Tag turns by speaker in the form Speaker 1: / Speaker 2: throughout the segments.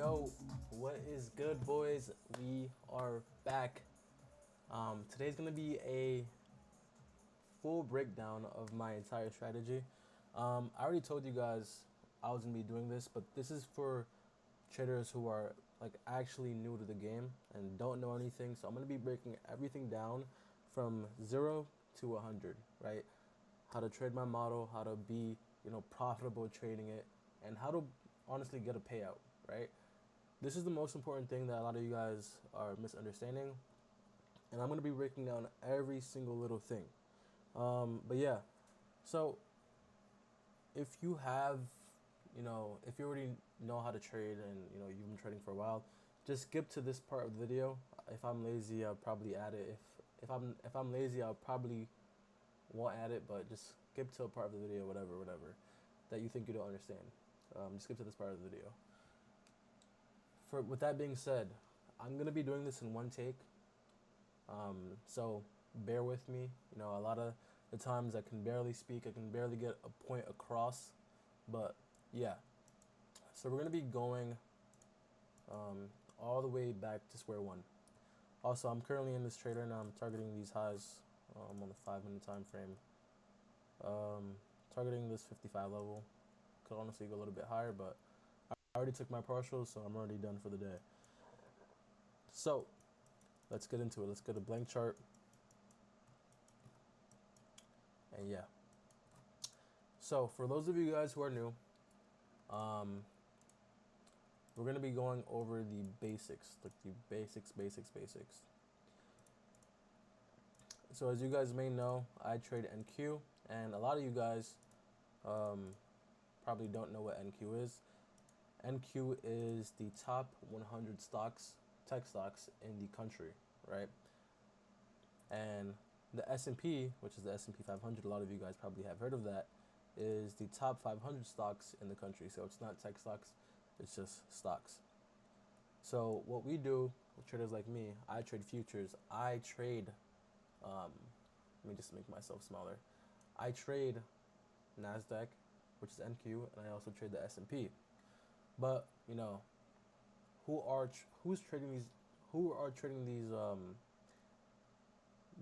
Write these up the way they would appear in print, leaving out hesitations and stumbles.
Speaker 1: Yo, what is good, boys? We are back. Today's gonna be a full breakdown of my entire strategy. I already told you guys I was gonna be doing this, but this is for traders who are like actually new to the game and don't know anything. So I'm gonna be breaking everything down from 0 to 100, right? How to trade my model, how to be, profitable trading it, and how to honestly get a payout, right? This is the most important thing that a lot of you guys are misunderstanding, and I'm gonna be breaking down every single little thing. But yeah, so if you have, if you already know how to trade and you've been trading for a while, just skip to this part of the video. If I'm lazy, I'll probably add it. If I'm lazy, I'll probably won't add it, but just skip to a part of the video, whatever that you think you don't understand. Just skip to this part of the video. With that being said, I'm gonna be doing this in one take. So bear with me. A lot of the times I can barely speak, I can barely get a point across, but yeah. So we're gonna be going all the way back to square one. Also, I'm currently in this trade right now. I'm targeting these highs on the 5-minute time frame. Targeting this 55 level. Could honestly go a little bit higher, but I already took my partials, so I'm already done for the day. So let's get into it. Let's get a blank chart. And yeah. So for those of you guys who are new, we're going to be going over the basics, like the basics. So as you guys may know, I trade NQ, and a lot of you guys probably don't know what NQ is. NQ is the top 100 stocks, tech stocks in the country, right? And the S&P, which is the S&P 500, a lot of you guys probably have heard of that, is the top 500 stocks in the country. So it's not tech stocks, it's just stocks. So what we do with traders like me, I trade futures. I trade, let me just make myself smaller. I trade NASDAQ, which is NQ, and I also trade the S&P. But, who's trading these, who are trading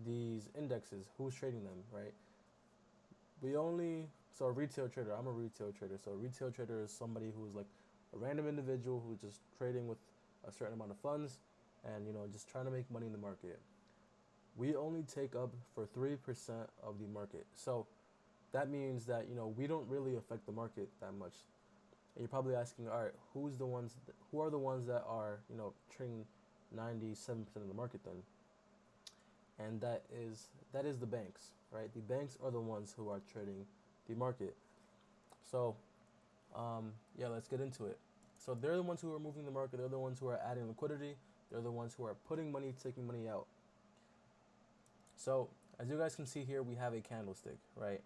Speaker 1: these indexes? Who's trading them, right? So a retail trader, I'm a retail trader. So a retail trader is somebody who's like a random individual who's just trading with a certain amount of funds and, just trying to make money in the market. We only take up for 3% of the market. So that means that, we don't really affect the market that much. And you're probably asking, all right, who are the ones that are, trading 97% of the market then? And that is the banks, right? The banks are the ones who are trading the market. So, yeah, let's get into it. So they're the ones who are moving the market. They're the ones who are adding liquidity. They're the ones who are putting money, taking money out. So as you guys can see here, we have a candlestick, right?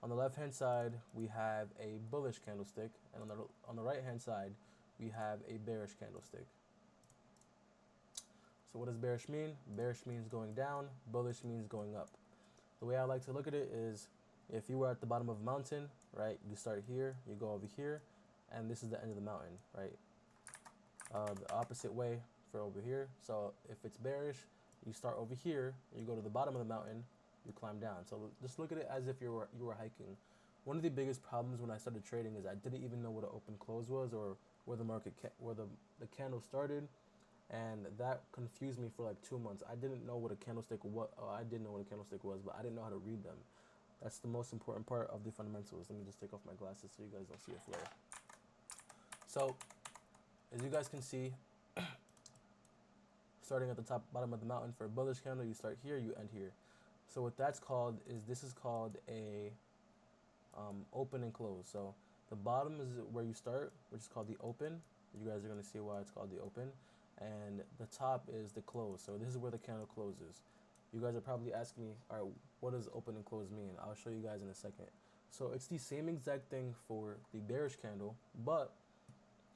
Speaker 1: On the left-hand side, we have a bullish candlestick, and on the right-hand side, we have a bearish candlestick. So what does bearish mean? Bearish means going down, bullish means going up. The way I like to look at it is, if you were at the bottom of a mountain, right, you start here, you go over here, and this is the end of the mountain, right? The opposite way for over here. So if it's bearish, you start over here, you go to the bottom of the mountain, you climb down. So just look at it as if you were hiking. One of the biggest problems when I started trading is I didn't even know what an open close was, or where the market where the candle started, and that confused me for like 2 months. I didn't know what a candlestick was. I did know what a candlestick was, but I didn't know how to read them. That's the most important part of the fundamentals. Let me just take off my glasses so you guys don't see a flare. So as you guys can see, starting at the bottom of the mountain for a bullish candle, you start here, you end here. So what that's called is, this is called a open and close. So the bottom is where you start, which is called the open. You guys are going to see why it's called the open. And the top is the close. So this is where the candle closes. You guys are probably asking me, all right, what does open and close mean? I'll show you guys in a second. So it's the same exact thing for the bearish candle, but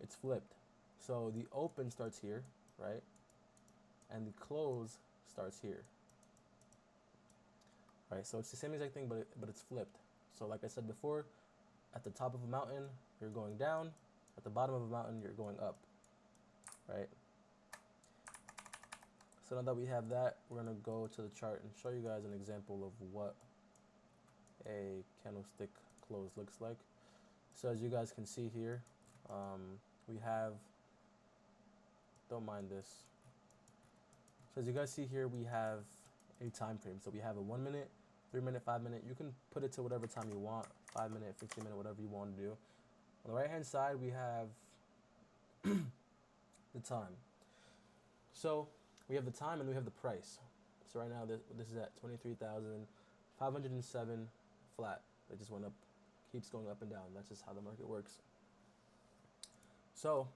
Speaker 1: it's flipped. So the open starts here, right? And the close starts here. Right? So it's the same exact thing, but it's flipped. So like I said before, at the top of a mountain, you're going down. At the bottom of a mountain, you're going up. right? So now that we have that, we're gonna go to the chart and show you guys an example of what a candlestick close looks like. So as you guys can see here, we have, don't mind this. So as you guys see here, we have a time frame. So we have a 1 minute, 3 minute, 5 minute. You can put it to whatever time you want, 5 minute, 15 minute, whatever you want to do. On the right hand side, we have the time. So we have the time and we have the price. So right now this is at 23,507 flat. It just went up, keeps going up and down. That's just how the market works. So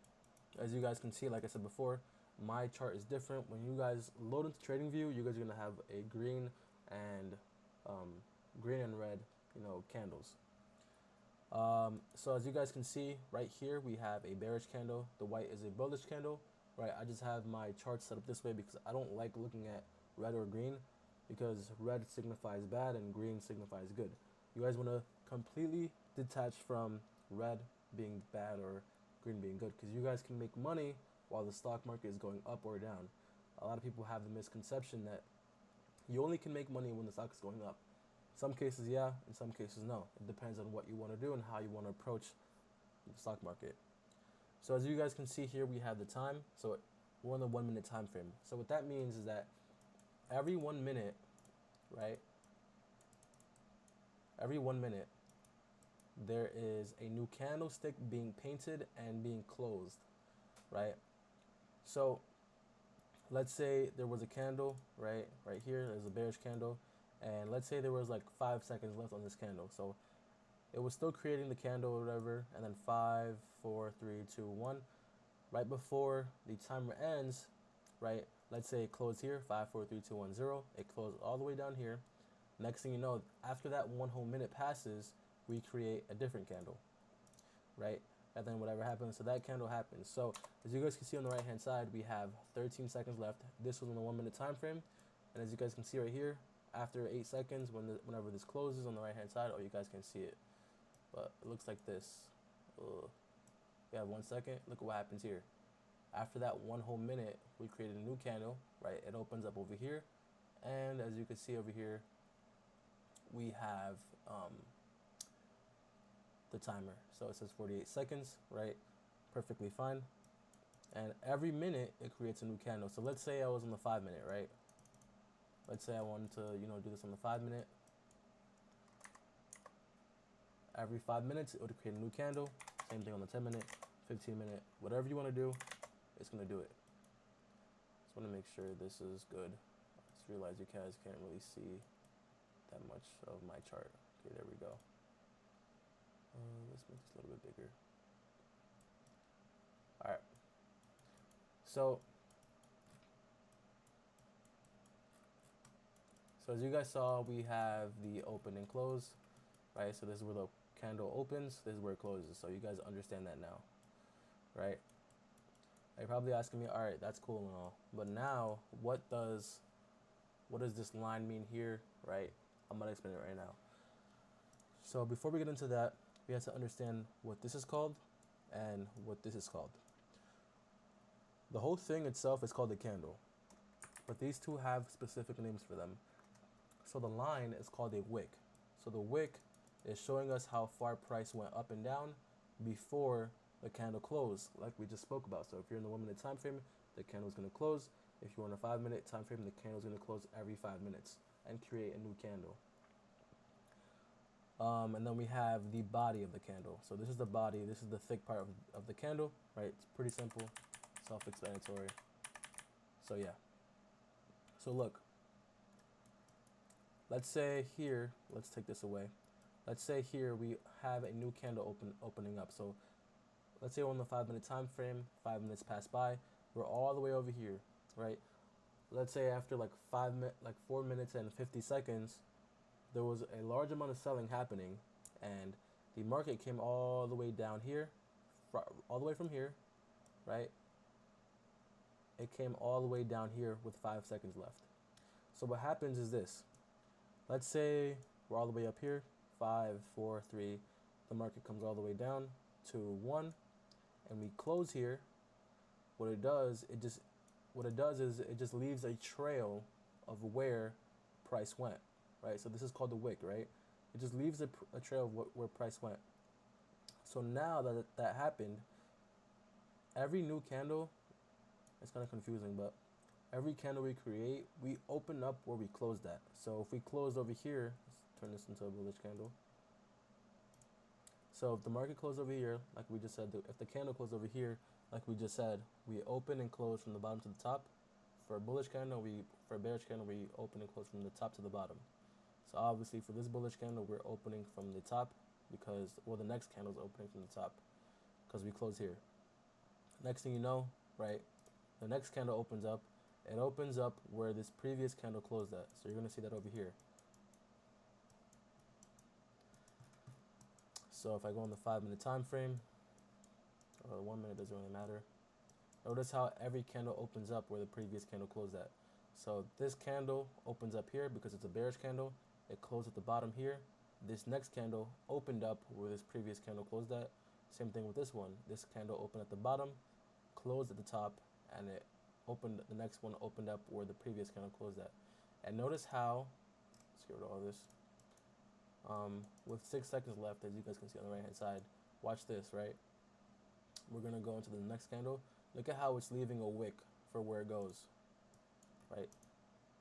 Speaker 1: as you guys can see, like I said before, my chart is different. When you guys load into TradingView, you guys are gonna have a green and red, candles. So as you guys can see right here, we have a bearish candle. The white is a bullish candle, right? I just have my chart set up this way because I don't like looking at red or green, because red signifies bad and green signifies good. You guys want to completely detach from red being bad or green being good, because you guys can make money while the stock market is going up or down. A lot of people have the misconception that you only can make money when the stock is going up. In some cases, yeah. In some cases, no. It depends on what you want to do and how you want to approach the stock market. So as you guys can see here, we have the time. So we're on the 1 minute time frame. So what that means is that every 1 minute, right? Every 1 minute, there is a new candlestick being painted and being closed, right? So let's say there was a candle, right here, there's a bearish candle, and let's say there was like 5 seconds left on this candle. So it was still creating the candle or whatever, and then 5, 4, 3, 2, 1. Right before the timer ends, right, let's say it closed here, 5, 4, 3, 2, 1, 0. It closed all the way down here. Next thing you know, after that 1 whole minute passes, we create a different candle, right? And then whatever happens, so that candle happens. So as you guys can see on the right hand side, we have 13 seconds left. This was on the 1 minute time frame, and as you guys can see right here, after 8 seconds, whenever this closes on the right hand side, oh, you guys can see it, but it looks like this. We have 1 second. Look at what happens here. After that 1 whole minute, we created a new candle, right? It opens up over here, and as you can see over here, we have the timer. So it says 48 seconds, right? Perfectly fine. And every minute it creates a new candle. So let's say I was on the 5 minute, right? Let's say I wanted to, do this on the 5 minute. Every 5 minutes, it would create a new candle. Same thing on the 10 minute, 15 minute, whatever you want to do, it's going to do it. Just want to make sure this is good. I just realized you guys can't really see that much of my chart. Okay, there we go. Let's make this a little bit bigger. All right. So as you guys saw, we have the open and close, right? So this is where the candle opens, this is where it closes. So you guys understand that now, right? You're probably asking me, all right, that's cool and all, but now what does this line mean here, right? I'm gonna explain it right now. So before we get into that, we have to understand what this is called and what this is called. The whole thing itself is called a candle, but these two have specific names for them. So the line is called a wick. So the wick is showing us how far price went up and down before the candle closed, like we just spoke about. So if you're in the 1 minute time frame, the candle is going to close. If you're in a 5 minute time frame, the candle is going to close every 5 minutes and create a new candle. And then we have the body of the candle. So this is the body. This is the thick part of the candle, right? It's pretty simple, self-explanatory. So yeah. So look, let's say here, let's take this away. Let's say here we have a new candle opening up. So let's say we're on the 5 minute time frame, 5 minutes pass by, we're all the way over here, right? Let's say after like 4 minutes and 50 seconds, there was a large amount of selling happening, and the market came all the way down here, all the way from here, right? It came all the way down here with 5 seconds left. So what happens is this. Let's say we're all the way up here, 5, 4, 3. The market comes all the way down to 1, and we close here. what it does, is it just leaves a trail of where price went, right? So this is called the wick, right? It just leaves a trail of where price went. So now that that happened, every new candle, it's kind of confusing, but every candle we create, we open up where we closed at. So if we closed over here, let's turn this into a bullish candle. So if the market closed over here, like we just said, if the candle closed over here, like we just said, we open and close from the bottom to the top. For a bullish candle, for a bearish candle, we open and close from the top to the bottom. So obviously for this bullish candle, we're opening from the top because, well, the next candle is opening from the top because we close here. Next thing you know, right, the next candle opens up. It opens up where this previous candle closed at. So you're going to see that over here. So if I go on the 5-minute time frame, or 1 minute, doesn't really matter. Notice how every candle opens up where the previous candle closed at. So this candle opens up here because it's a bearish candle. It closed at the bottom here. This next candle opened up where this previous candle closed at. Same thing with this one. This candle opened at the bottom, closed at the top, and the next one opened up where the previous candle closed at. And notice how, let's get rid of all this. With 6 seconds left, as you guys can see on the right hand side, watch this, right? We're gonna go into the next candle. Look at how it's leaving a wick for where it goes, right?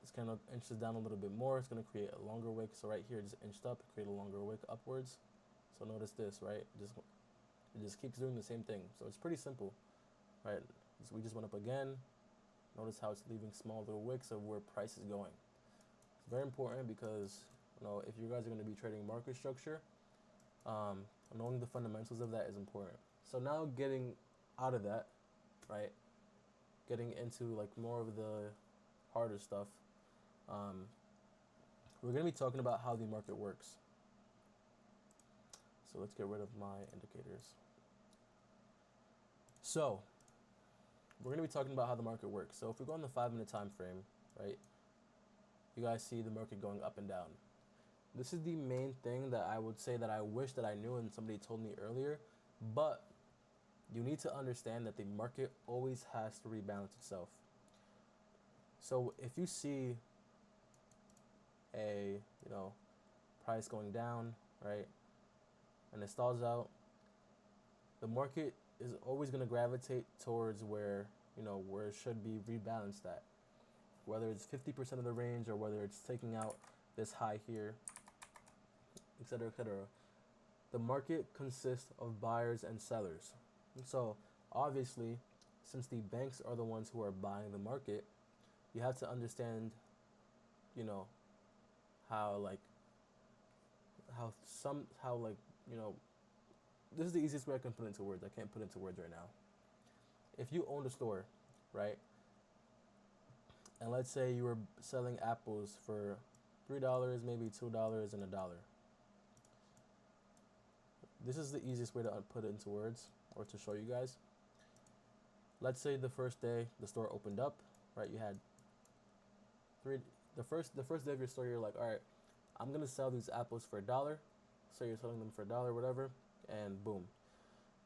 Speaker 1: This candle inches down a little bit more. It's gonna create a longer wick. So right here, just inched up, create a longer wick upwards. So notice this, right? It just keeps doing the same thing. So it's pretty simple, right? So we just went up again. Notice how it's leaving small little wicks of where price is going. It's very important because, you know, if you guys are going to be trading market structure, knowing the fundamentals of that is important. So now getting out of that, right, getting into like more of the harder stuff, we're going to be talking about how the market works. So let's get rid of my indicators. So we're going to be talking about how the market works. So if we go on the 5-minute time frame, right, you guys see the market going up and down. This is the main thing that I would say that I wish that I knew and somebody told me earlier, but you need to understand that the market always has to rebalance itself. So if you see a, price going down, right, and it stalls out, the market is always going to gravitate towards where it should be rebalanced at, whether it's 50% of the range or whether it's taking out this high here, etc., etc. The market consists of buyers and sellers. And so obviously, since the banks are the ones who are buying the market, you have to understand, this is the easiest way I can put it into words. I can't put it into words right now. If you owned a store, right, and let's say you were selling apples for $3, maybe $2, and $1. This is the easiest way to put it into words or to show you guys. Let's say the first day the store opened up, right? You had the first day of your store, you're like, all right, I'm gonna sell these apples for $1. So you're selling them for $1, whatever, and boom.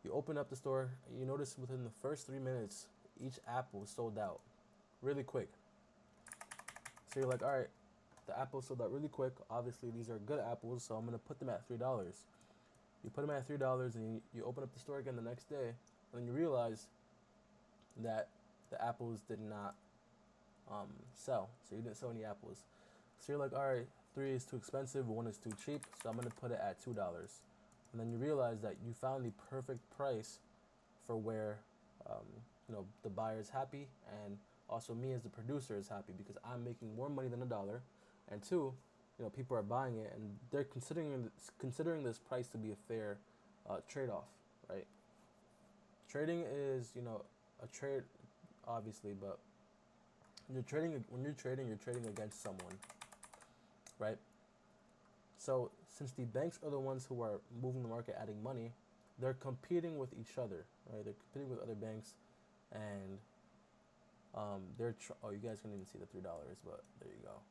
Speaker 1: You open up the store, you notice within the first 3 minutes, each apple sold out really quick. So you're like, all right, the apples sold out really quick. Obviously, these are good apples, so I'm going to put them at $3. You put them at $3, and you open up the store again the next day, and then you realize that the apples did not sell. So you didn't sell any apples. So you're like, all right, 3 is too expensive, 1 is too cheap, so I'm going to put it at $2. And then you realize that you found the perfect price for where, the buyer is happy, and also me as the producer is happy because I'm making more money than $1, and 2, people are buying it and they're considering this price to be a fair trade-off, right? Trading is, a trade, obviously, but when you're trading against someone, right? So since the banks are the ones who are moving the market, adding money, they're competing with each other, right? They're competing with other banks, and you guys can't even see the $3, but there you go.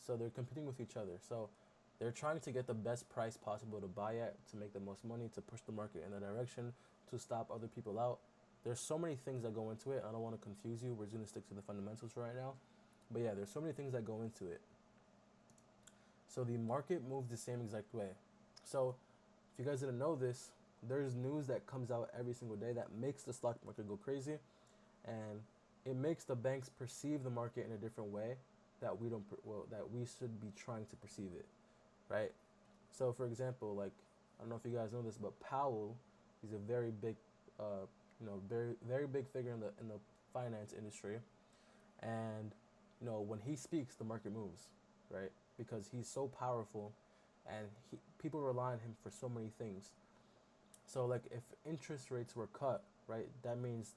Speaker 1: So they're competing with each other. So they're trying to get the best price possible to buy at, to make the most money, to push the market in that direction, to stop other people out. there's so many things that go into it. I don't want to confuse you. We're just gonna stick to the fundamentals for right now. But yeah, there's so many things that go into it. So the market moves the same exact way. So if you guys didn't know this, there's news that comes out every single day that makes the stock market go crazy, and it makes the banks perceive the market in a different way that we don't that we should be trying to perceive it, right? So for example, like, I don't know if you guys know this, but Powell, he's a very big, very big figure in the finance industry, and when he speaks, the market moves, right? Because he's so powerful, and people rely on him for so many things. So like, if interest rates were cut, right, that means,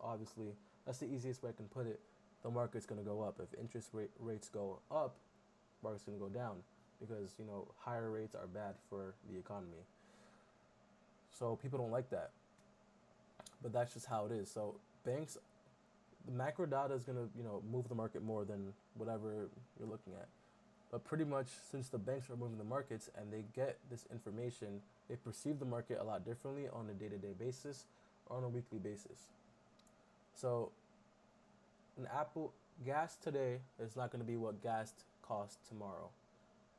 Speaker 1: obviously, that's the easiest way I can put it. The market's gonna go up. If rates go up, market's gonna go down, because higher rates are bad for the economy. So people don't like that, but that's just how it is. So banks, the macro data is gonna move the market more than whatever you're looking at. But pretty much, since the banks are moving the markets and they get this information, they perceive the market a lot differently on a day-to-day basis or on a weekly basis. So an Apple gas today is not going to be what gas costs tomorrow,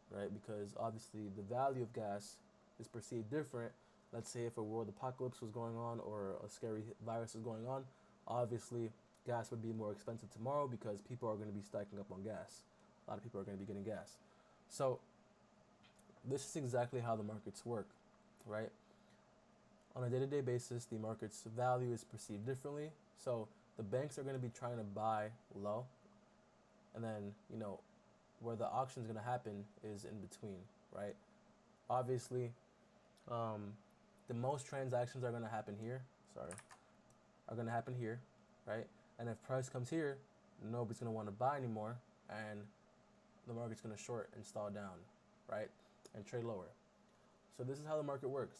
Speaker 1: right? Because obviously the value of gas is perceived different. Let's say if a world apocalypse was going on or a scary virus is going on, obviously gas would be more expensive tomorrow because people are going to be stacking up on gas. A lot of people are going to be getting gas. So this is exactly how the markets work, right? On a day-to-day basis, the market's value is perceived differently. So the banks are going to be trying to buy low, and then where the auction is going to happen is in between, right? Obviously, the most transactions are going to happen here. Are going to happen here, right? And if price comes here, nobody's going to want to buy anymore, and the market's going to short and stall down, right? And trade lower. So this is how the market works.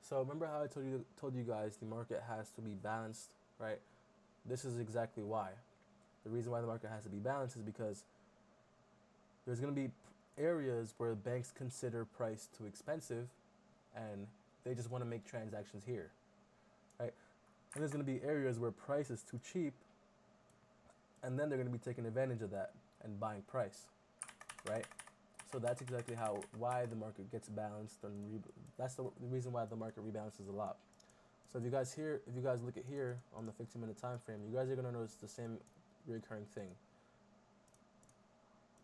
Speaker 1: So remember how I told you guys the market has to be balanced, right? This is exactly why. The reason why the market has to be balanced is because there's going to be areas where banks consider price too expensive and they just want to make transactions here, right? And there's going to be areas where price is too cheap, and then they're going to be taking advantage of that and buying price, right? So that's exactly why the market gets balanced, and that's the reason why the market rebalances a lot. So if you guys look at here on the 15-minute time frame, you guys are gonna notice the same recurring thing.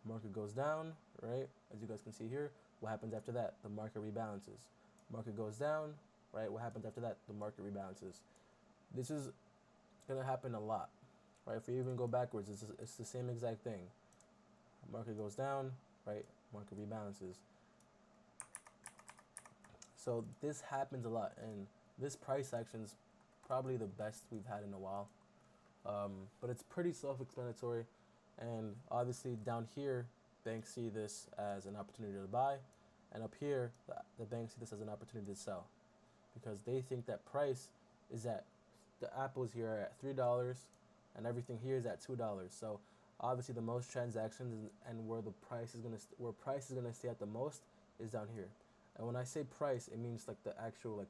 Speaker 1: Market goes down, right? As you guys can see here, what happens after that? The market rebalances. Market goes down, right? What happens after that? The market rebalances. This is gonna happen a lot, right? If we even go backwards, it's the same exact thing. Market goes down, right? Market rebalances. So this happens a lot, and this price action is probably the best we've had in a while. But it's pretty self-explanatory, and obviously down here, banks see this as an opportunity to buy, and up here, the banks see this as an opportunity to sell, because they think that price is at, the apples here are at $3, and everything here is at $2. So obviously the most transactions and where price is gonna stay at the most is down here. And when I say price, it means like the actual like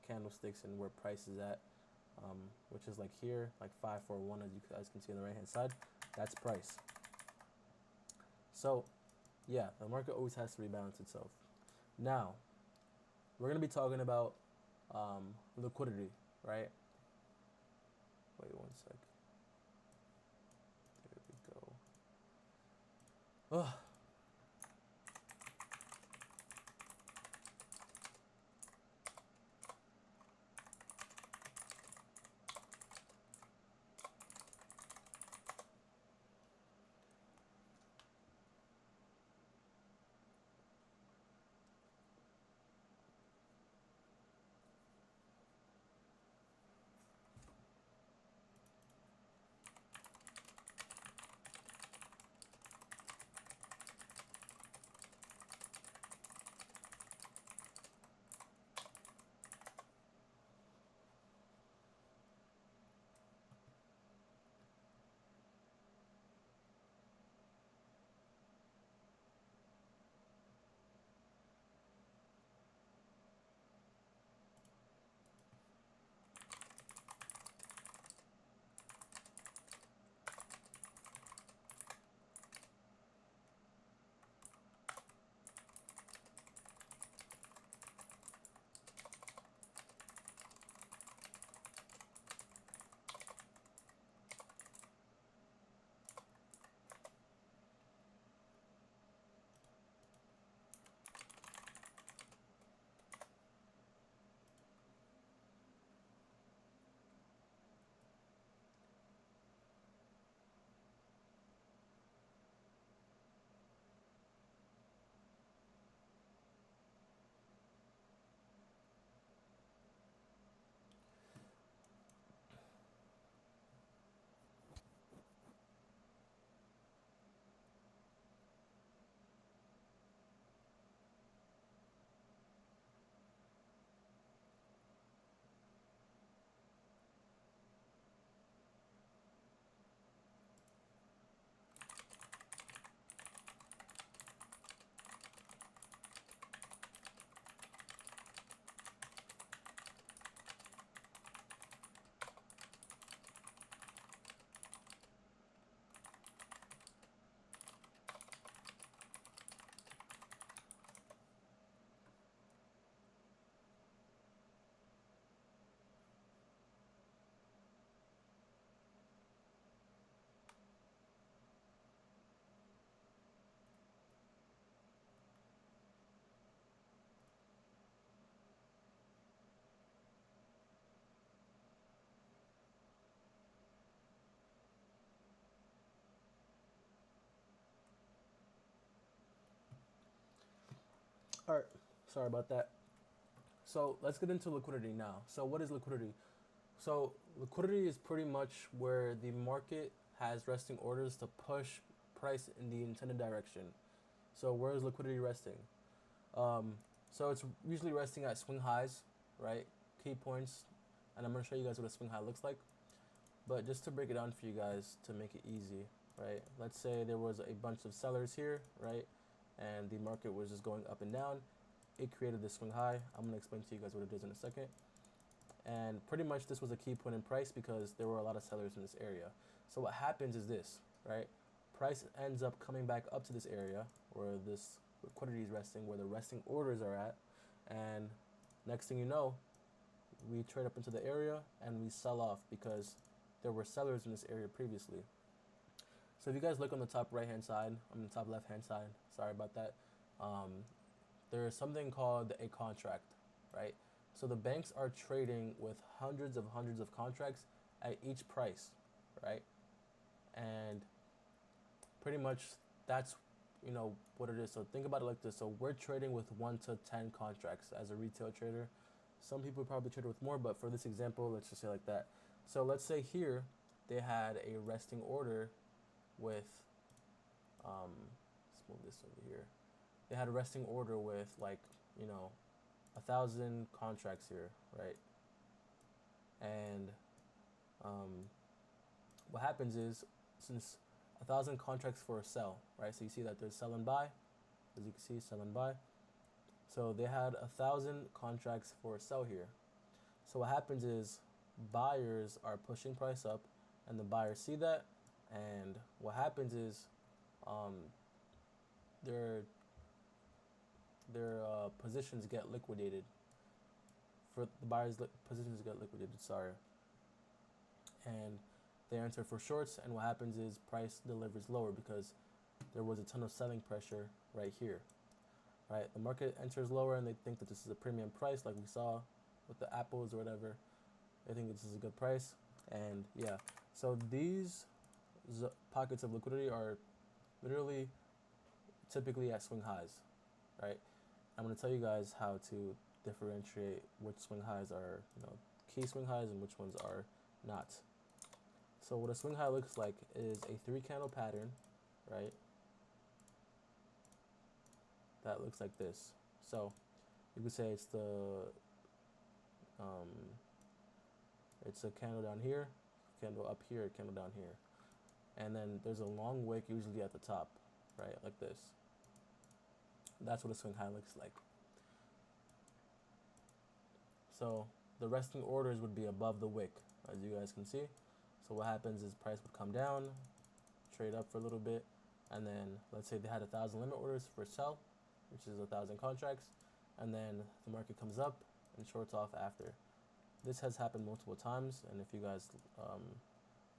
Speaker 1: candlesticks and where price is at, which is like here, like 541, as you guys can see on the right hand side. That's price. So yeah, the market always has to rebalance itself. Now we're gonna be talking about liquidity, right? Wait one sec. There we go. Ugh. All right, sorry about that. So let's get into liquidity now. So what is liquidity? So liquidity is pretty much where the market has resting orders to push price in the intended direction. So where is liquidity resting? So it's usually resting at swing highs, right? Key points, and I'm gonna show you guys what a swing high looks like. But just to break it down for you guys to make it easy, right? Let's say there was a bunch of sellers here, right? And the market was just going up and down. It created this swing high. I'm gonna explain to you guys what it is in a second. And pretty much this was a key point in price because there were a lot of sellers in this area. So what happens is this, right? Price ends up coming back up to this area where this liquidity is resting, where the resting orders are at. And next thing you know, we trade up into the area and we sell off because there were sellers in this area previously. So if you guys look on the top right hand side, on the top left hand side, sorry about that, um, there is something called a contract, right? So the banks are trading with hundreds of contracts at each price, right? And pretty much that's what it is. So think about it like this. So we're trading with 1 to 10 contracts as a retail trader. Some people probably trade with more, but for this example, let's just say like that. So let's say here they had a resting order with let's move this over here. They had a resting order with like 1,000 contracts here, right? And what happens is, since 1,000 contracts for a sell, right? So you see that there's sell and buy, as you can see, sell and buy. So they had 1,000 contracts for a sell here. So what happens is buyers are pushing price up, and the buyers see that, and what happens is their positions get liquidated. For the buyers' positions get liquidated. Sorry, and they enter for shorts, and what happens is price delivers lower because there was a ton of selling pressure right here. Right, the market enters lower, and they think that this is a premium price, like we saw with the apples or whatever. They think this is a good price, and yeah. So these pockets of liquidity are literally typically at swing highs, right? I'm going to tell you guys how to differentiate which swing highs are, key swing highs and which ones are not. So what a swing high looks like is a 3 candle pattern, right? That looks like this. So you could say it's it's a candle down here, candle up here, candle down here. And then there's a long wick usually at the top, right? Like this. That's what a swing high looks like. So the resting orders would be above the wick, as you guys can see. So what happens is price would come down, trade up for a little bit, and then let's say they had 1,000 limit orders for sell, which is 1,000 contracts, and then the market comes up and shorts off after. This has happened multiple times, and if you guys,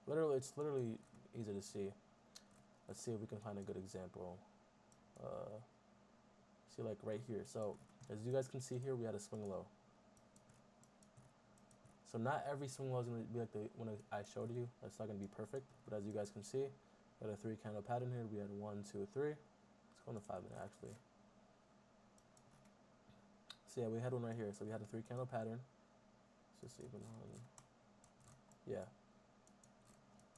Speaker 1: it's literally easy to see. Let's see if we can find a good example. See, like right here. So as you guys can see here, we had a swing low. So not every swing low is going to be like the one I showed you. That's not going to be perfect, but as you guys can see, we had a 3 candle pattern here. We had 1, 2, 3. Let's go on the 5 minute actually. So yeah, we had one right here. So we had a 3 candle pattern. Let's just even on. Yeah.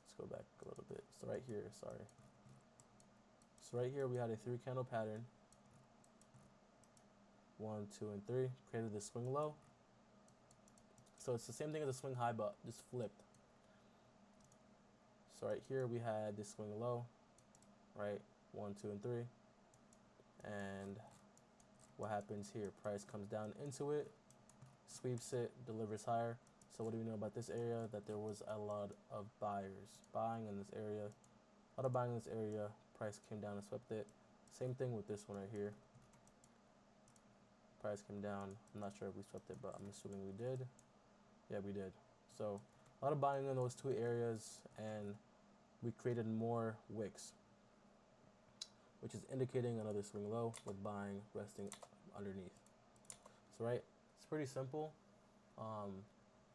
Speaker 1: Let's go back a little bit. So right here, sorry. So right here we had a 3 candle pattern. 1, 2, and 3. Created this swing low. So it's the same thing as a swing high, but just flipped. So right here we had this swing low, right? 1, 2, and 3. And what happens here? Price comes down into it, sweeps it, delivers higher. So what do we know about this area? That there was a lot of buyers buying in this area. A lot of buying in this area. Price came down and swept it. Same thing with this one right here. Price came down. I'm not sure if we swept it, but I'm assuming we did. Yeah, we did. So a lot of buying in those two areas, and we created more wicks, which is indicating another swing low with buying resting underneath. So right, it's pretty simple.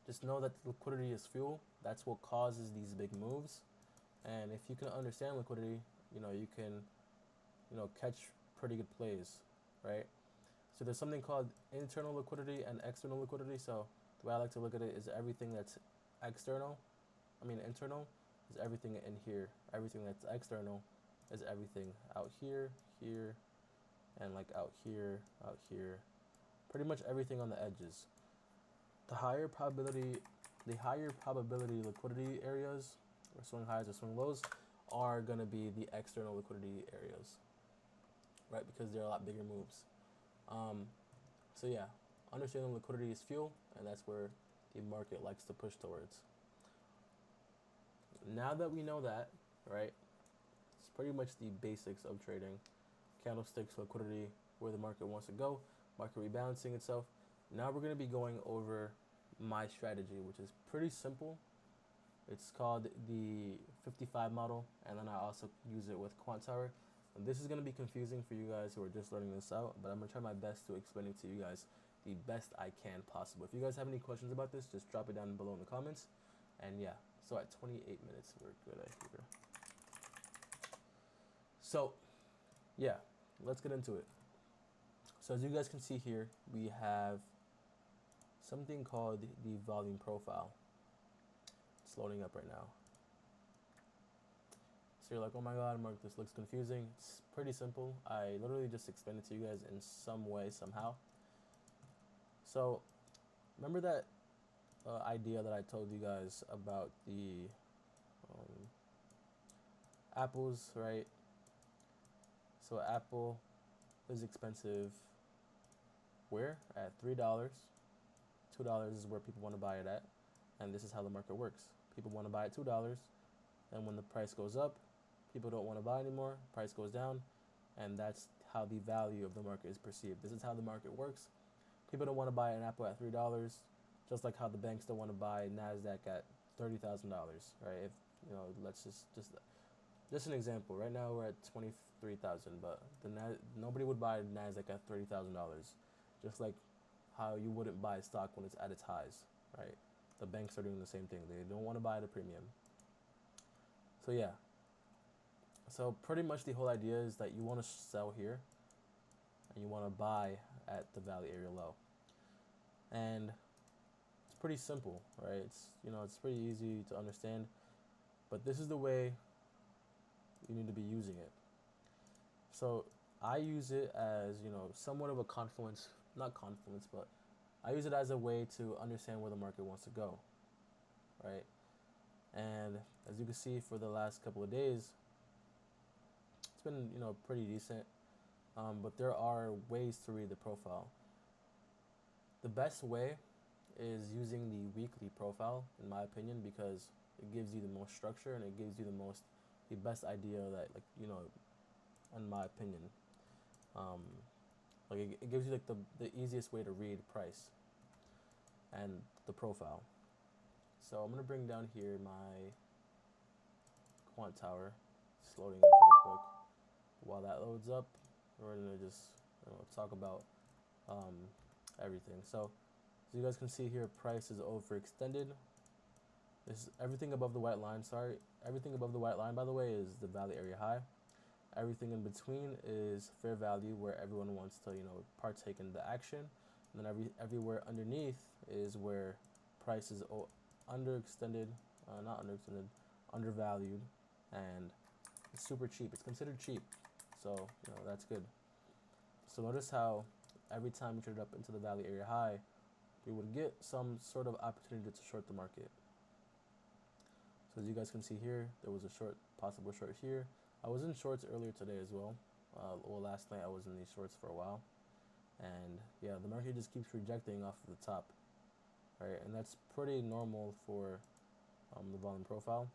Speaker 1: Just know that liquidity is fuel. That's what causes these big moves. And if you can understand liquidity, you can, catch pretty good plays, right? So there's something called internal liquidity and external liquidity. So the way I like to look at it is everything that's internal is everything in here. Everything that's external is everything out here, here, and like out here, out here. Pretty much everything on the edges. The higher probability liquidity areas, or swing highs or swing lows, are gonna be the external liquidity areas, right? Because they're a lot bigger moves. So yeah, understanding liquidity is fuel, and that's where the market likes to push towards. Now that we know that, right, it's pretty much the basics of trading. Candlesticks, liquidity, where the market wants to go, market rebalancing itself. Now we're going to be going over my strategy, which is pretty simple. It's called the 55 model, and then I also use it with Quant Tower. And this is going to be confusing for you guys who are just learning this out, but I'm going to try my best to explain it to you guys the best I can possible. If you guys have any questions about this, just drop it down below in the comments. And yeah, so at 28 minutes, we're good, I figure. So yeah, let's get into it. So as you guys can see here, we have something called the volume profile. It's loading up right now. So you're like, oh my god, Mark, this looks confusing. It's pretty simple. I literally just explained it to you guys in some way, somehow. So remember that idea that I told you guys about the apples, right? So apple is expensive where? At $3. $2 is where people want to buy it at. And this is how the market works. People want to buy at $2. And when the price goes up, people don't want to buy anymore. Price goes down. And that's how the value of the market is perceived. This is how the market works. People don't want to buy an apple at $3, just like how the banks don't want to buy NASDAQ at $30,000, right? If, let's just an example. Right now we're at 23,000, but nobody would buy NASDAQ at $30,000. Just like how you wouldn't buy stock when it's at its highs, right? The banks are doing the same thing. They don't want to buy at a premium. So yeah. So pretty much the whole idea is that you want to sell here and you want to buy at the value area low. And it's pretty simple, right? It's pretty easy to understand, but this is the way you need to be using it. So I use it as, somewhat of a not confluence, but I use it as a way to understand where the market wants to go, right? And as you can see, for the last couple of days, it's been, pretty decent. But there are ways to read the profile. The best way is using the weekly profile, in my opinion, because it gives you the most structure and it gives you the best idea that, in my opinion, it gives you the easiest way to read price and the profile. So I'm gonna bring down here my Quant Tower. It's loading up real quick. While that loads up, we're gonna just talk about everything. So as you guys can see here, price is overextended. This is everything above the white line. Everything above the white line, by the way, is the value area high. Everything in between is fair value, where everyone wants to partake in the action. And then everywhere underneath is where price is undervalued, and it's super cheap. It's considered cheap, so that's good. So notice how every time we traded up into the value area high, we would get some sort of opportunity to short the market. So as you guys can see here, there was a possible short here. I was in shorts earlier today as well. Last night I was in these shorts for a while. And yeah, the market just keeps rejecting off of the top, right? And that's pretty normal for the volume profile.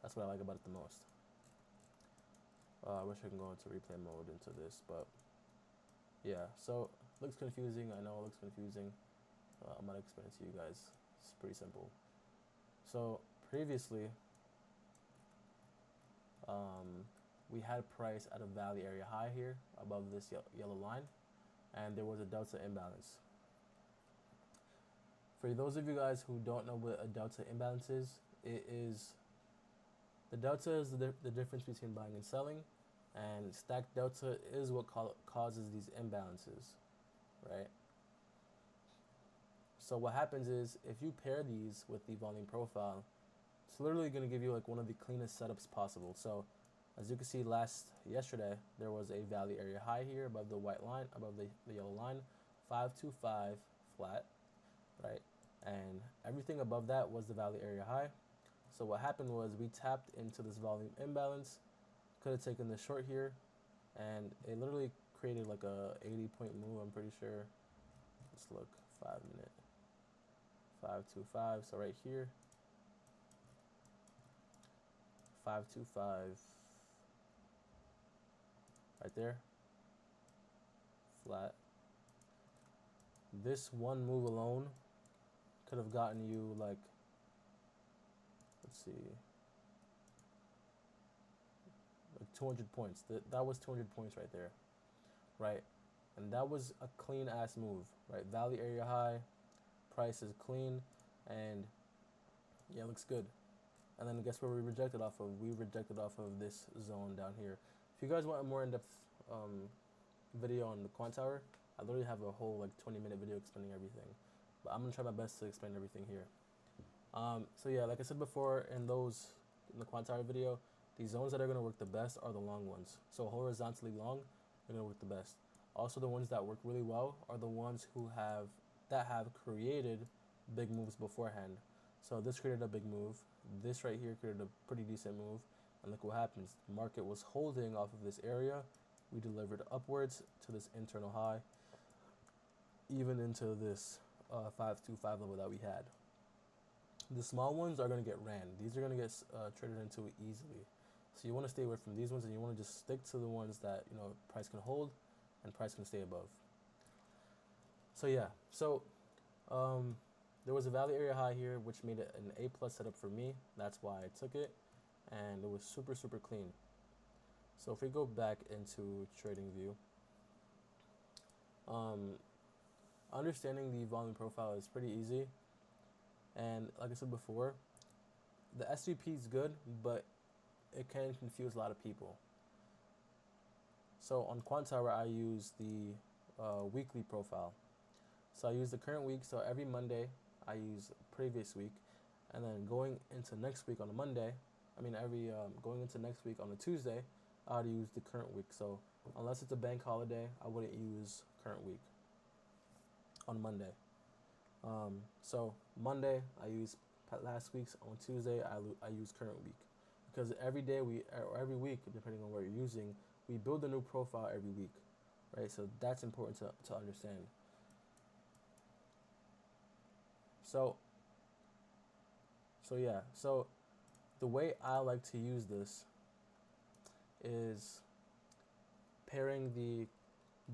Speaker 1: That's what I like about it the most. I wish I can go into replay mode into this, but yeah, so it looks confusing. I know it looks confusing. I'm gonna explain it to you guys. It's pretty simple. So previously, we had price at a value area high here above this yellow line, and there was a delta imbalance. For those of you guys who don't know what a delta imbalance is, the delta is the difference between buying and selling, and stacked delta is what causes these imbalances. right? So what happens is if you pair these with the volume profile, it's literally going to give you like one of the cleanest setups possible. So as you can see yesterday, there was a value area high here above the white line, above the yellow line, 525 flat, right? And everything above that was the value area high. So what happened was we tapped into this volume imbalance, could have taken the short here, and it literally created like a 80-point move, I'm pretty sure. Let's look, 5 minute, 525, so right here, 525, right there, flat. This one move alone could have gotten you like, let's see, like 200 points. That was 200 points right there, right? And that was a clean ass move, right? Value area high, price is clean, and yeah, looks good. And then guess where we rejected off of? We rejected off of this zone down here. If you guys want a more in-depth video on the quant tower, I literally have a whole like 20-minute video explaining everything. But I'm gonna try my best to explain everything here. So yeah, like I said before in the quant tower video, the zones that are gonna work the best are the long ones. So horizontally long, they're gonna work the best. Also, the ones that work really well are the ones that have created big moves beforehand. So this created a big move. This right here created a pretty decent move. And look what happens. The market was holding off of this area. We delivered upwards to this internal high, even into this 525 level that we had. The small ones are going to get ran. These are going to get traded into easily. So you want to stay away from these ones, and you want to just stick to the ones that price can hold and price can stay above. So yeah, there was a value area high here, which made it an A plus setup for me. That's why I took it, and it was super, super clean. So if we go back into trading view, understanding the volume profile is pretty easy. And like I said before, the SVP is good, but it can confuse a lot of people. So on Quant Tower, I use the weekly profile. So I use the current week. So every Monday, I use previous week, and then going into next week on a Monday, going into next week on a Tuesday, I would use the current week. So unless it's a bank holiday, I wouldn't use current week on Monday. So Monday I use last week's. On Tuesday I use current week, because every week, depending on what you're using, we build a new profile every week, right? So that's important to understand. So the way I like to use this is pairing the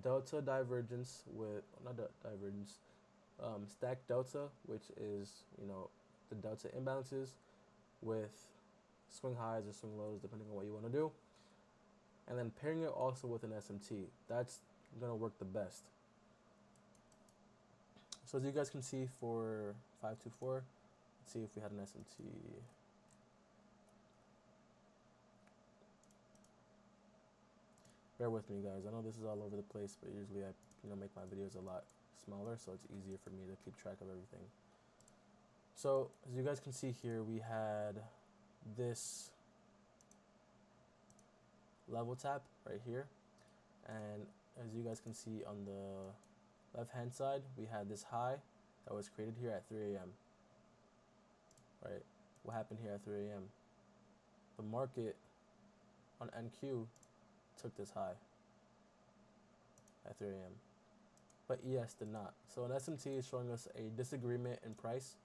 Speaker 1: delta divergence with, not divergence, stack delta, which is the delta imbalances, with swing highs or swing lows depending on what you want to do, and then pairing it also with an SMT. That's gonna work the best. So as you guys can see for 524, let's see if we had an SMT. Bear with me, guys. I know this is all over the place, but usually I make my videos a lot smaller, so it's easier for me to keep track of everything. So as you guys can see here, we had this level tap right here, and as you guys can see on the left hand side, we had this high that was created here at 3 a.m. right? What happened here at 3 a.m.? The market on NQ took this high at 3 a.m. but ES did not. So an SMT is showing us a disagreement in price,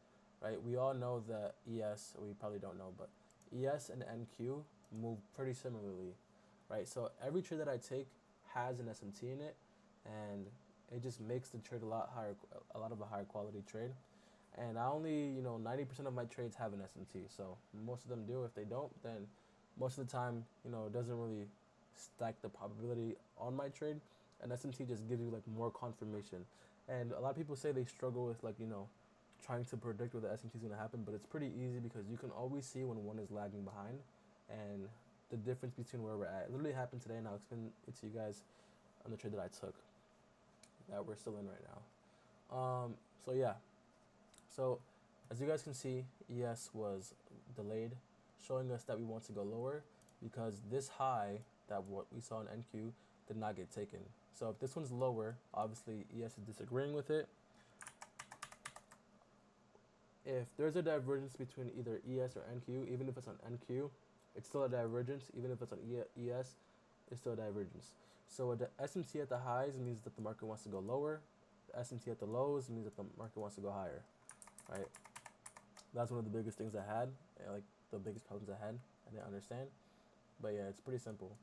Speaker 1: right? We all know that ES, we probably don't know, but ES and NQ move pretty similarly, right? So every trade that I take has an SMT in it, and it just makes the trade a lot of a higher quality trade. And I only, 90% of my trades have an SMT. So most of them do. If they don't, then most of the time, it doesn't really stack the probability on my trade. And SMT just gives you like more confirmation. And a lot of people say they struggle with trying to predict whether SMT is going to happen, but it's pretty easy because you can always see when one is lagging behind and the difference between where we're at. It literally happened today, and I'll explain it to you guys on the trade that I took. that we're still in right now. So yeah, so as you guys can see, ES was delayed, showing us that we want to go lower because this high that what we saw in NQ did not get taken. So if this one's lower, obviously ES is disagreeing with it. If there's a divergence between either ES or NQ, even if it's on NQ, it's still a divergence. Even if it's on ES, it's still a divergence. So the SMT at the highs means that the market wants to go lower. The SMT at the lows means that the market wants to go higher, right? That's one of the biggest things I had, like the biggest problems I had. I didn't understand, but yeah, it's pretty simple.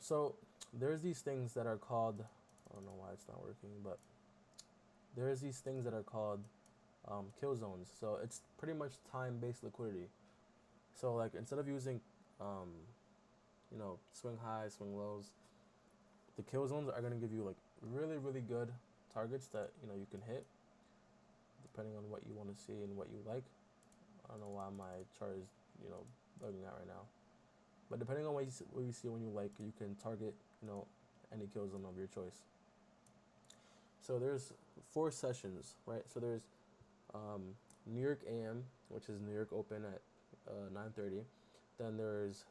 Speaker 1: So there's these things that are called, I don't know why it's not working, but there's these things that are called kill zones. So it's pretty much time-based liquidity. So like instead of using, swing highs, swing lows, the kill zones are gonna give you like really, really good targets that you can hit, depending on what you want to see and what you like. I don't know why my chart is bugging out right now, but depending on what you see when you like, you can target any kill zone of your choice. So there's 4 sessions, right? So there's New York AM, which is New York Open at 9:30. Then there's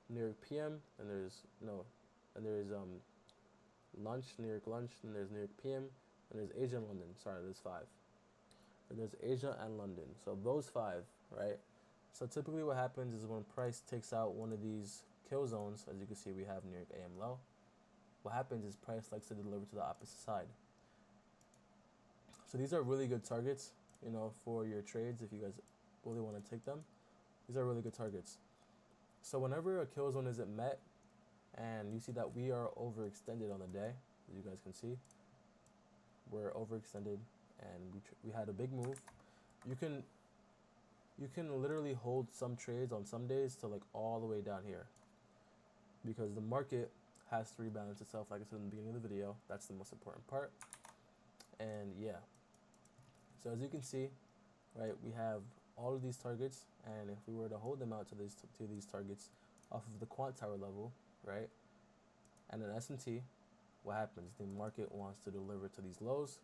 Speaker 1: New York PM, and there's lunch, New York lunch. Then there's New York PM, and there's Asia and London. Sorry, there's 5. And there's Asia and London. So those 5, right? So typically, what happens is when price takes out one of these kill zones, as you can see, we have New York AM low. What happens is price likes to deliver to the opposite side. So these are really good targets, for your trades if you guys really want to take them. These are really good targets. So whenever a kill zone isn't met, and you see that we are overextended on the day, as you guys can see, we're overextended, and we had a big move. You can literally hold some trades on some days to like all the way down here, because the market has to rebalance itself, like I said in the beginning of the video. That's the most important part. And yeah, so as you can see, right, we have all of these targets, and if we were to hold them out to these targets off of the quant tower level, right, and an S&T, what happens? The market wants to deliver to these lows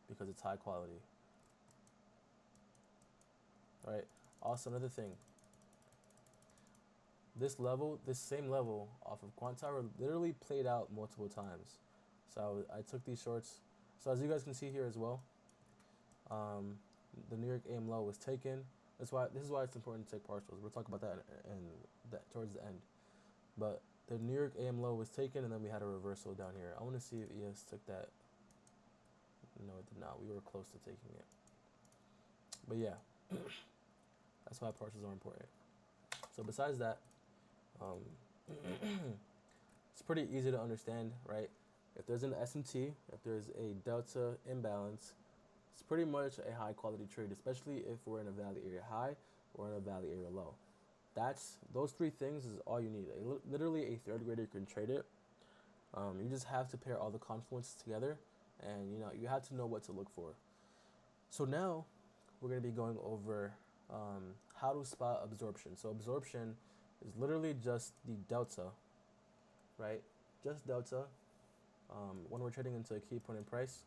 Speaker 1: because it's high quality, right? Also, another thing, this same level off of quant tower literally played out multiple times. So I took these shorts. So as you guys can see here as well, the New York AM low was taken. This is why it's important to take partials. We'll talk about that towards the end. But the New York AM low was taken, and then we had a reversal down here. I want to see if ES took that. No, it did not. We were close to taking it. But yeah, that's why partials are important. So besides that, it's pretty easy to understand, right? If there's an S&T, if there's a delta imbalance, it's pretty much a high quality trade, especially if we're in a value area high or in a value area low. Those 3 things is all you need. Literally a 3rd grader can trade it. You just have to pair all the confluences together, and you have to know what to look for. So now we're going to be going over how to spot absorption. So absorption is literally just the delta, right? Just delta when we're trading into a key point in price.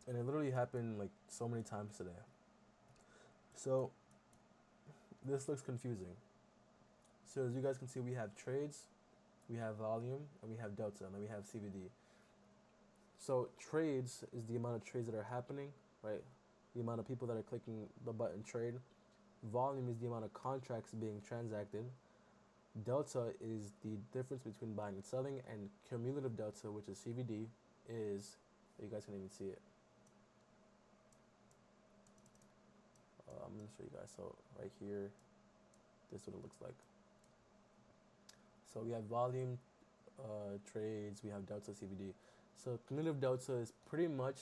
Speaker 1: And it literally happened like so many times today. So this looks confusing. So as you guys can see, we have trades, we have volume, and we have delta, and then we have CVD. So trades is the amount of trades that are happening, right? The amount of people that are clicking the button trade. Volume is the amount of contracts being transacted. Delta is the difference between buying and selling, and cumulative delta, which is CVD, is, you guys can even see it. I'm going to show you guys. So right here, this is what it looks like. So we have volume, trades, we have delta, CVD. So cumulative delta is pretty much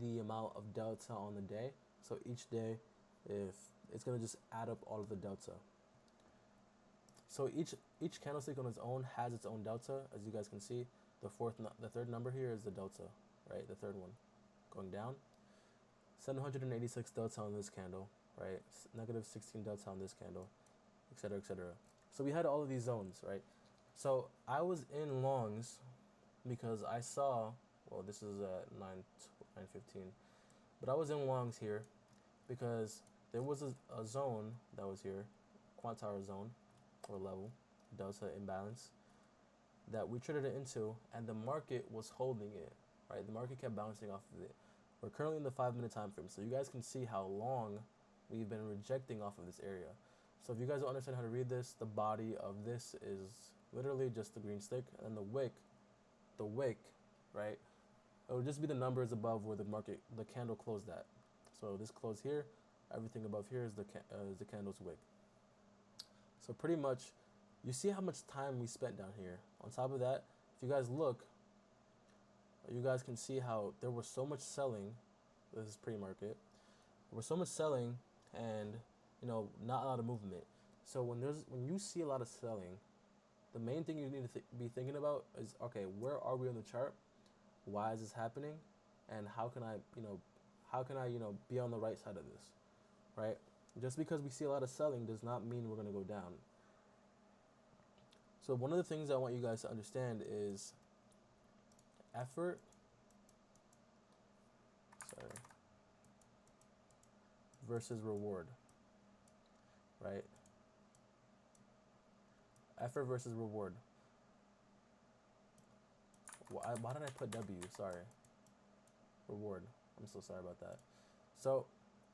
Speaker 1: the amount of delta on the day. So each day, if it's going to just add up all of the delta. So each candlestick on its own has its own delta. As you guys can see, the 3rd number here is the delta, right? The 3rd one going down. 786 delta on this candle, right? Negative 16 delta on this candle, etc., etc. So we had all of these zones, right? So I was in longs because I saw Well, this is at 9:15, but I was in longs here because there was a zone that was here, quantile zone or level, delta imbalance, that we traded it into, and the market was holding it, right? The market kept bouncing off of it. We're currently in the 5 minute time frame, so you guys can see how long we've been rejecting off of this area. So if you guys don't understand how to read this, the body of this is literally just the green stick, and the wick, right? It would just be the numbers above where the candle closed at. So this close here, everything above here is the candle's wick. So pretty much, you see how much time we spent down here. On top of that, if you guys look, you guys can see how there was so much selling. This is pre-market. There was so much selling, and not a lot of movement. So when you see a lot of selling, the main thing you need to be thinking about is, okay, where are we on the chart? Why is this happening? And how can I be on the right side of this, right? Just because we see a lot of selling does not mean we're going to go down. So one of the things I want you guys to understand is effort, versus reward, right? Effort versus reward. Why did I put W? Sorry. Reward. I'm so sorry about that. So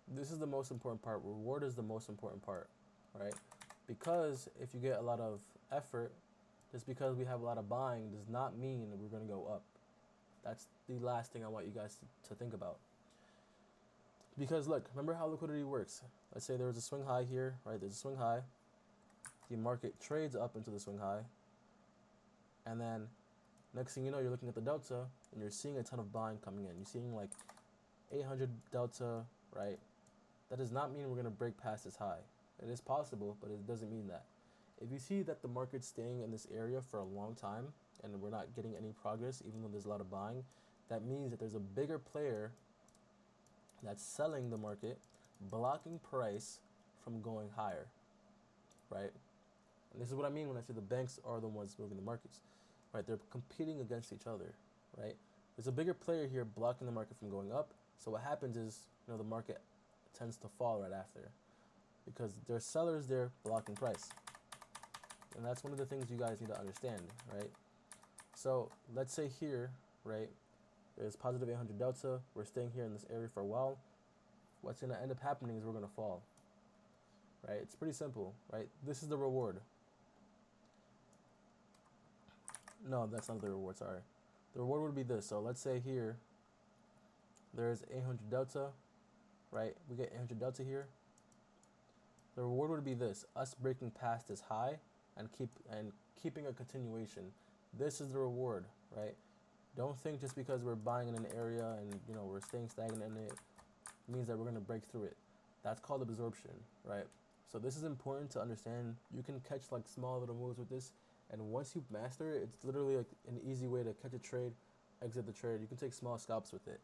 Speaker 1: this is the most important part. Reward is the most important part, right? Because if you get a lot of effort, just because we have a lot of buying does not mean we're going to go up. That's the last thing I want you guys to think about. Because look, remember how liquidity works. Let's say there was a swing high here, right? There's a swing high. The market trades up into the swing high. And then next thing you know, you're looking at the delta and you're seeing a ton of buying coming in. You're seeing like 800 delta, right? That does not mean we're going to break past this high. It is possible, but it doesn't mean that. If you see that the market's staying in this area for a long time and we're not getting any progress, even though there's a lot of buying, that means that there's a bigger player that's selling the market, blocking price from going higher, right? And this is what I mean when I say the banks are the ones moving the markets, right? They're competing against each other, right? There's a bigger player here blocking the market from going up. So what happens is, the market tends to fall right after because there's sellers there blocking price. And that's one of the things you guys need to understand, right? So let's say here, right, there's positive 800 delta. We're staying here in this area for a while. What's going to end up happening is we're going to fall, right? It's pretty simple, right? This is the reward. No, that's not the reward, sorry. The reward would be this. So let's say here, there's 800 delta, right? We get 800 delta here. The reward would be this, us breaking past this high and keeping a continuation. This is the reward, right? Don't think just because we're buying in an area and we're staying stagnant in it means that we're going to break through it. That's called absorption, right? So this is important to understand. You can catch like small little moves with this, and once you master it, it's literally like an easy way to catch a trade, exit the trade. You can take small scalps with it.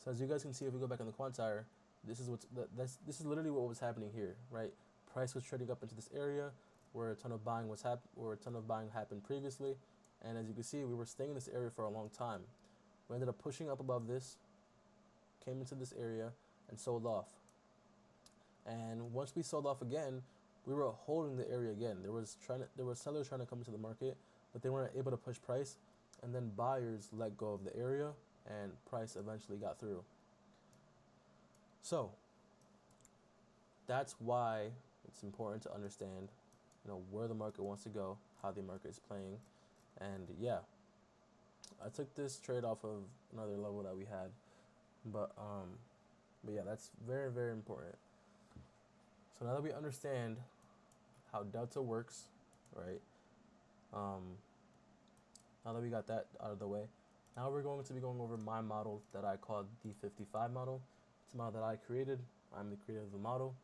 Speaker 1: So as you guys can see, if we go back on the quantile, this is literally what was happening here, right? Price was trading up into this area where a ton of buying happened previously, and as you can see, we were staying in this area for a long time. We ended up pushing up above this, came into this area, and sold off. And once we sold off again, we were holding the area again. There were sellers trying to come into the market, but they weren't able to push price, and then buyers let go of the area, and price eventually got through. So that's why it's important to understand, where the market wants to go, how the market is playing, and yeah, I took this trade off of another level that we had, but yeah, that's very, very important. So now that we understand how delta works, right? Now that we got that out of the way, now we're going to be going over my model that I called the 55 model. It's a model that I created. I'm the creator of the model.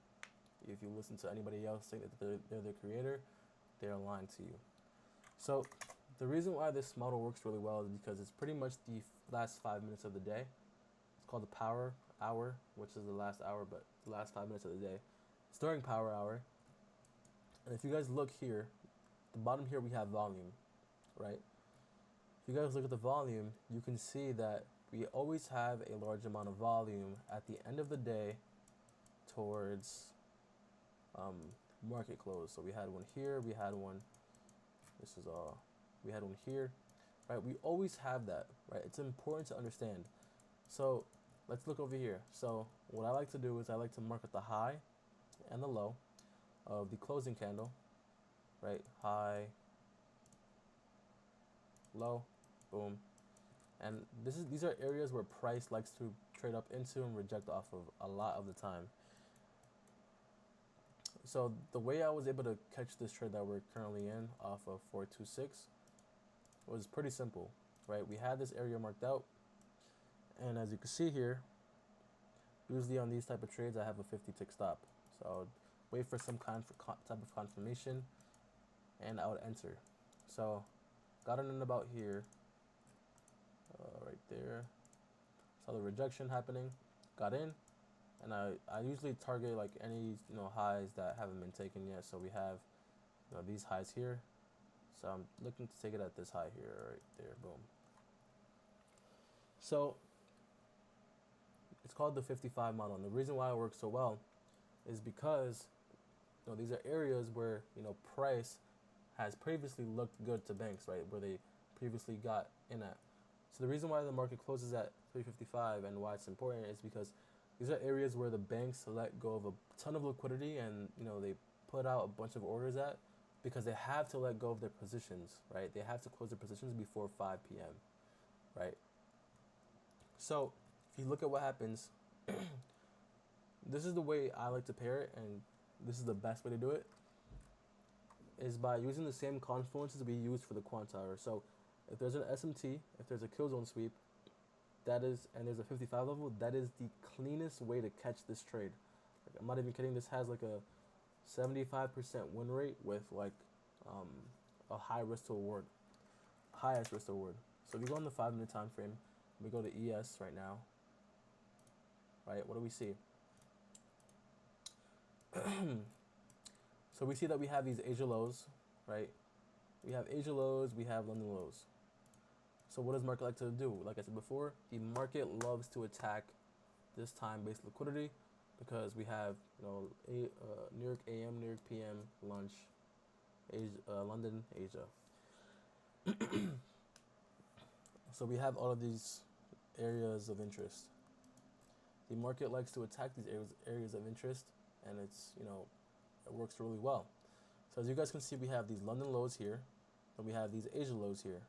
Speaker 1: If you listen to anybody else say that they're the creator, they're lying to you. So the reason why this model works really well is because it's pretty much the last 5 minutes of the day. It's called the power hour, which is the last hour, but the last 5 minutes of the day. It's during power hour. And if you guys look here, at the bottom here we have volume, right? If you guys look at the volume, you can see that we always have a large amount of volume at the end of the day towards um, market close. So we had one here, we had one, this is we had one here, right? We always have that, right? It's important to understand. So let's look over here. So what I like to do is I like to market the high and the low of the closing candle, right? High, low, boom. And these are areas where price likes to trade up into and reject off of a lot of the time. So the way I was able to catch this trade that we're currently in off of 426 was pretty simple, right? We had this area marked out, and as you can see here, usually on these type of trades I have a 50 tick stop. So I would wait for some type of confirmation, and I would enter. So got in about here, right there. Saw the rejection happening, got in, and I usually target like any highs that haven't been taken yet. So we have these highs here. So I'm looking to take it at this high here, right there, boom. So it's called the 55 model, and the reason why it works so well is because these are areas where price has previously looked good to banks, right, where they previously got in at. So the reason why the market closes at 355 and why it's important is because these are areas where the banks let go of a ton of liquidity, and they put out a bunch of orders at, because they have to let go of their positions, right? They have to close their positions before 5 p.m., right? So if you look at what happens, this is the way I like to pair it, and this is the best way to do it, is by using the same confluences we use for the quant hour. So if there's an SMT, if there's a kill zone sweep, and there's a 55 level, that is the cleanest way to catch this trade. Like, I'm not even kidding. This has like a 75% win rate with like a high risk to reward, highest risk to reward. So if you go on the 5-minute time frame, we go to ES right now, right? What do we see? So we see that we have these Asia lows, right? We have Asia lows, we have London lows. So what does market like to do? Like I said before, the market loves to attack this time-based liquidity, because we have New York AM, New York PM, lunch, Asia, London, Asia. So we have all of these areas of interest. The market likes to attack these areas of interest, and it works really well. So as you guys can see, we have these London lows here, and we have these Asia lows here.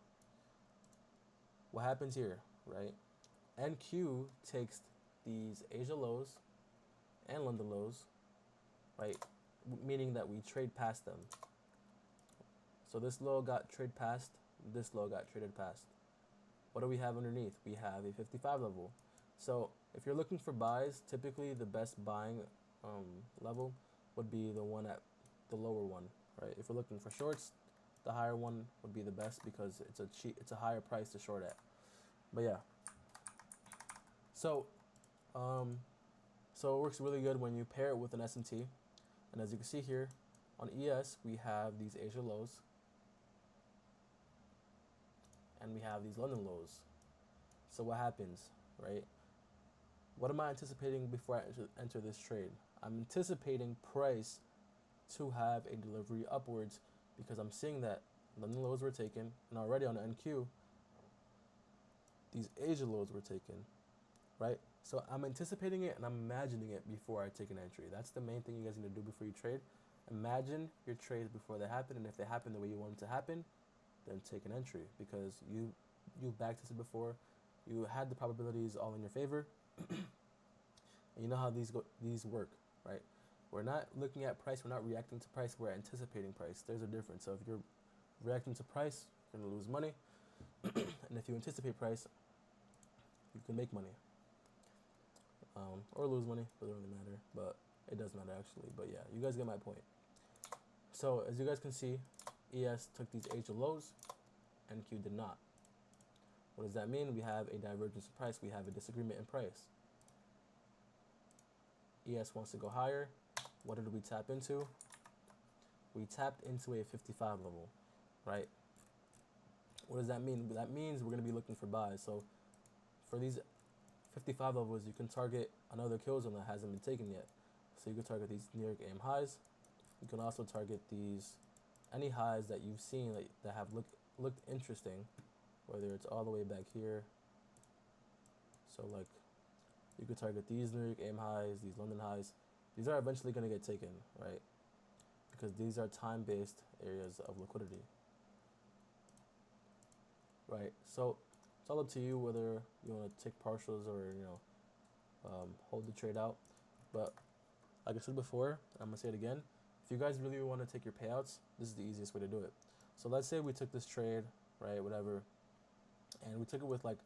Speaker 1: What happens here, right? NQ takes these Asia lows and London lows, right? Meaning that we trade past them. So this low got traded past, this low got traded past. What do we have underneath? We have a 55 level. So if you're looking for buys, typically the best buying level would be the one at the lower one, right? If you're looking for shorts, the higher one would be the best, because it's a higher price to short at. But yeah. So so it works really good when you pair it with an SMT. And as you can see here, on ES, we have these Asia lows, and we have these London lows. So what happens, right? What am I anticipating before I enter this trade? I'm anticipating price to have a delivery upwards, because I'm seeing that London lows were taken, and already on the NQ, these Asia lows were taken, right? So I'm anticipating it and I'm imagining it before I take an entry. That's the main thing you guys need to do before you trade. Imagine your trades before they happen, and if they happen the way you want them to happen, then take an entry, because you backtested before, you had the probabilities all in your favor, and you know how these work, right? We're not looking at price, we're not reacting to price, we're anticipating price. There's a difference. So if you're reacting to price, you're gonna lose money, and if you anticipate price, you can make money, or lose money. Doesn't really matter, but it does matter actually. But yeah, you guys get my point. So as you guys can see, ES took these Asia lows, NQ did not. What does that mean? We have a divergence in price. We have a disagreement in price. ES wants to go higher. What did we tap into? We tapped into a 55 level, right? What does that mean? That means we're going to be looking for buys. So for these 55 levels, you can target another kill zone that hasn't been taken yet. So you can target these New York aim highs. You can also target these any highs that you've seen that have looked interesting, whether it's all the way back here. So like you could target these New York aim highs, these London highs. These are eventually going to get taken, right? Because these are time-based areas of liquidity, right? So it's all up to you whether you want to take partials or hold the trade out. But like I said before, I'm gonna say it again. If you guys really want to take your payouts, this is the easiest way to do it. So let's say we took this trade, right, whatever, and we took it with like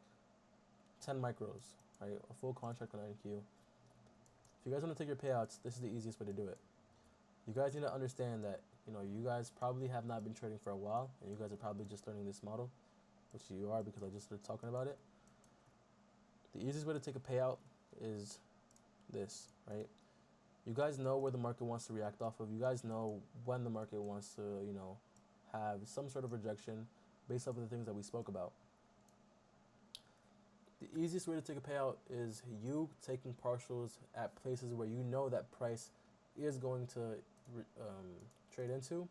Speaker 1: 10 micros, right, a full contract on NQ. If you guys want to take your payouts, this is the easiest way to do it. You guys need to understand that, you guys probably have not been trading for a while, and you guys are probably just learning this model, which you are because I just started talking about it. The easiest way to take a payout is this, right? You guys know where the market wants to react off of. You guys know when the market wants to, have some sort of rejection based off of the things that we spoke about. The easiest way to take a payout is you taking partials at places where you know that price is going to trade into,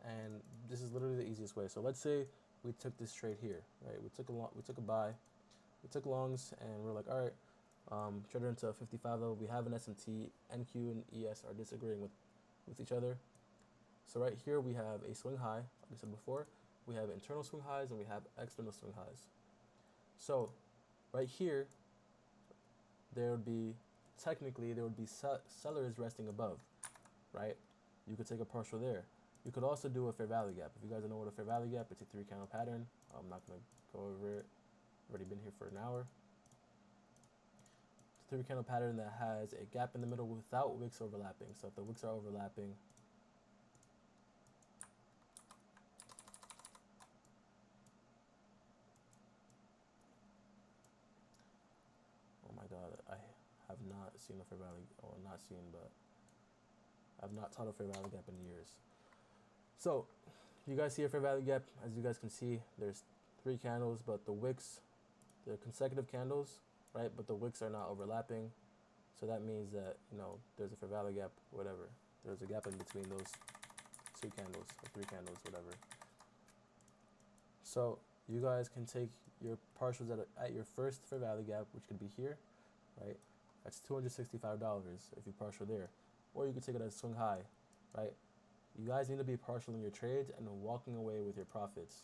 Speaker 1: and this is literally the easiest way. So let's say we took this trade here, right? We took a buy, we took longs, and we're like, all right, traded into a 55 level. We have an SMT, NQ and ES are disagreeing with each other. So right here we have a swing high, like I said before. We have internal swing highs and we have external swing highs. So right here, there would be sellers resting above, right? You could take a partial there. You could also do a fair value gap. If you guys don't know what a fair value gap, it's a 3-candle pattern. I'm not going to go over it. I've already been here for an hour. It's a 3-candle pattern that has a gap in the middle without wicks overlapping. So if the wicks are overlapping, oh my god, I have not seen a fair value, or not seen, but I've not taught a fair value gap in years. So you guys see a fair value gap. As you guys can see, there's 3 candles, but the wicks, they're consecutive candles, right? But the wicks are not overlapping. So that means that, there's a fair value gap, whatever. There's a gap in between those 2 candles, or 3 candles, whatever. So you guys can take your partials at your first fair value gap, which could be here, right? That's $265 if you partial there. Or you could take it as swing high, right? You guys need to be partial in your trades and walking away with your profits.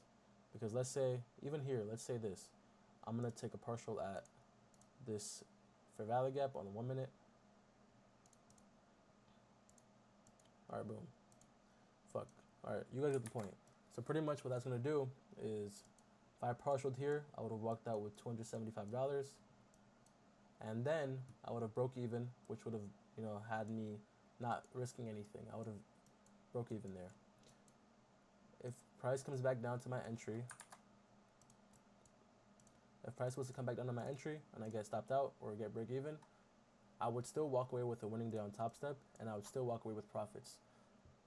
Speaker 1: Because let's say, even here, let's say this. I'm going to take a partial at this fair value gap on the 1 minute. All right, boom. Fuck. All right, you guys get the point. So pretty much what that's going to do is, if I partialed here, I would have walked out with $275. And then I would have broke even, which would have, had me not risking anything. I would have broke even there. If price comes back down to my entry, if price was to come back down to my entry and I get stopped out or get break even, I would still walk away with a winning day on Top Step, and I would still walk away with profits.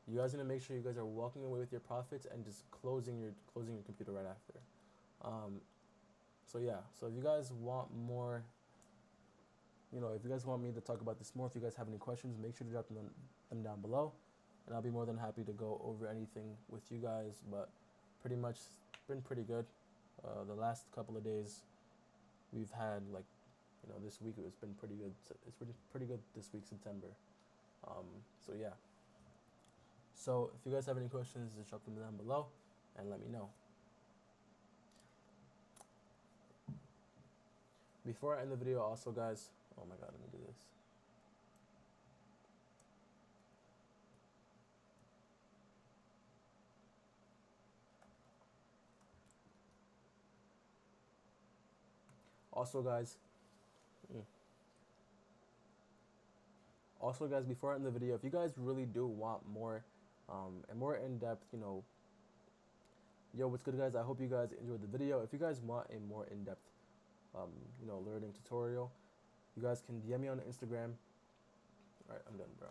Speaker 1: You guys need to make sure you guys are walking away with your profits and just closing your computer right after. So yeah, so if you guys want more, if you guys want me to talk about this more, if you guys have any questions, make sure to drop them down below, and I'll be more than happy to go over anything with you guys. But pretty much been pretty good. The last couple of days we've had, like, this week it's been pretty good. It's pretty good this week, September. So yeah. So if you guys have any questions, just drop them down below and let me know. Before I end the video, also guys, oh my god, let me do this. Also guys, before I end the video, if you guys really do want more and more in-depth, yo, what's good guys? I hope you guys enjoyed the video. If you guys want a more in-depth learning tutorial, you guys can DM me on Instagram. All right, I'm done, bro.